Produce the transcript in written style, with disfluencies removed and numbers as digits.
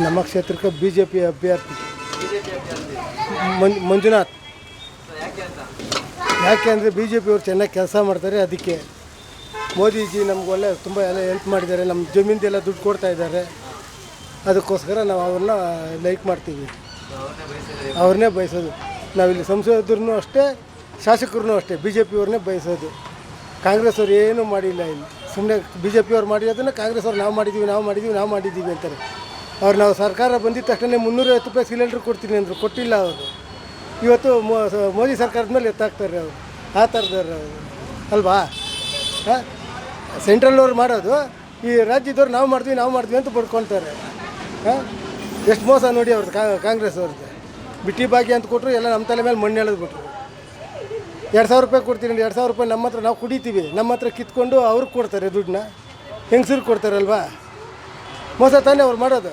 ನಮ್ಮ ಕ್ಷೇತ್ರಕ್ಕೆ B J P ಅಭ್ಯರ್ಥಿ ಬಿಜೆಪಿ ಅಭ್ಯರ್ಥಿ ಮಂಜುನಾಥ್. ಸೊ ಯಾಕೆ ಅಂತ? ಯಾಕೆ ಅಂದರೆ ಬಿ ಜೆ ಪಿಯವ್ರು ಚೆನ್ನಾಗಿ ಕೆಲಸ ಮಾಡ್ತಾರೆ, ಅದಕ್ಕೆ. ಮೋದಿಜಿ ನಮ್ಗೆ ಒಳ್ಳೆ ತುಂಬ ಎಲ್ಲ ಹೆಲ್ಪ್ ಮಾಡಿದ್ದಾರೆ, ನಮ್ಮ ಜಮೀನ್ದೆಲ್ಲ ದುಡ್ಡು ಕೊಡ್ತಾ ಇದ್ದಾರೆ, ಅದಕ್ಕೋಸ್ಕರ ನಾವು ಅವ್ರನ್ನ ಲೈಕ್ ಮಾಡ್ತೀವಿ, ಸೊ ಅವ್ರನ್ನೇ ಬಯಸಿದ್ರೆ ಅವ್ರನ್ನೇ ಬಯಸೋದು. ನಾವಿಲ್ಲಿ ಸಂಸದರು ಅಷ್ಟೇ, ಶಾಸಕರು ಅಷ್ಟೇ ಬಿ ಜೆ ಪಿಯವ್ರನ್ನೇ ಬಯಸೋದು. ಕಾಂಗ್ರೆಸ್ ಅವ್ರು ಏನೂ ಮಾಡಿಲ್ಲ ಇಲ್ಲಿ, ಸುಮ್ಮನೆ ಬಿ ಜೆ ಪಿಯವ್ರು ಮಾಡಿರೋದನ್ನು ಕಾಂಗ್ರೆಸ್ ಅವ್ರು ನಾವು ಮಾಡಿದ್ದೀವಿ ಅಂತಾರೆ. ಅವ್ರು ನಾವು ಸರ್ಕಾರ ಬಂದಿದ್ದ ತಕ್ಷಣ 350 ರೂಪಾಯಿ ಸಿಲಿಂಡ್ರ್ ಕೊಡ್ತೀನಿ ಅಂದರು, ಕೊಟ್ಟಿಲ್ಲ ಅವರು. ಇವತ್ತು ಮೋದಿ ಸರ್ಕಾರದ ಮೇಲೆ ಎತ್ತಾಕ್ತಾರೆ ಅವರು, ಆ ಥರದವ್ರು ಅವರು ಅಲ್ವಾ. ಹಾಂ, ಸೆಂಟ್ರಲ್ನವ್ರು ಮಾಡೋದು, ಈ ರಾಜ್ಯದವ್ರು ನಾವು ಮಾಡ್ತೀವಿ ಅಂತ ಪಡ್ಕೊಳ್ತಾರೆ. ಹಾಂ, ಎಷ್ಟು ಮೋಸ ನೋಡಿ ಅವ್ರದ್ದು ಕಾಂಗ್ರೆಸ್ ಅವ್ರದ್ದು. ಬಿಟ್ಟಿ ಭಾಗ್ಯ ಅಂತ ಕೊಟ್ಟರು, ಎಲ್ಲ ನಮ್ಮ ತಲೆ ಮೇಲೆ ಮಣ್ಣು ಎಳೆದ್ಬಿಟ್ರು. 2000 ರೂಪಾಯಿ ಕೊಡ್ತೀನಿ, 2000 ರೂಪಾಯಿ ನಮ್ಮ ಹತ್ರ ನಾವು ಕುಡಿತೀವಿ, ನಮ್ಮ ಹತ್ರ ಕಿತ್ಕೊಂಡು ಅವ್ರಿಗೆ ಕೊಡ್ತಾರೆ ದುಡ್ಡನ್ನ, ಹೆಂಗಸ್ರಿಗೆ ಕೊಡ್ತಾರಲ್ವಾ. ಮೋಸ ತಾನೇ ಅವ್ರು ಮಾಡೋದು.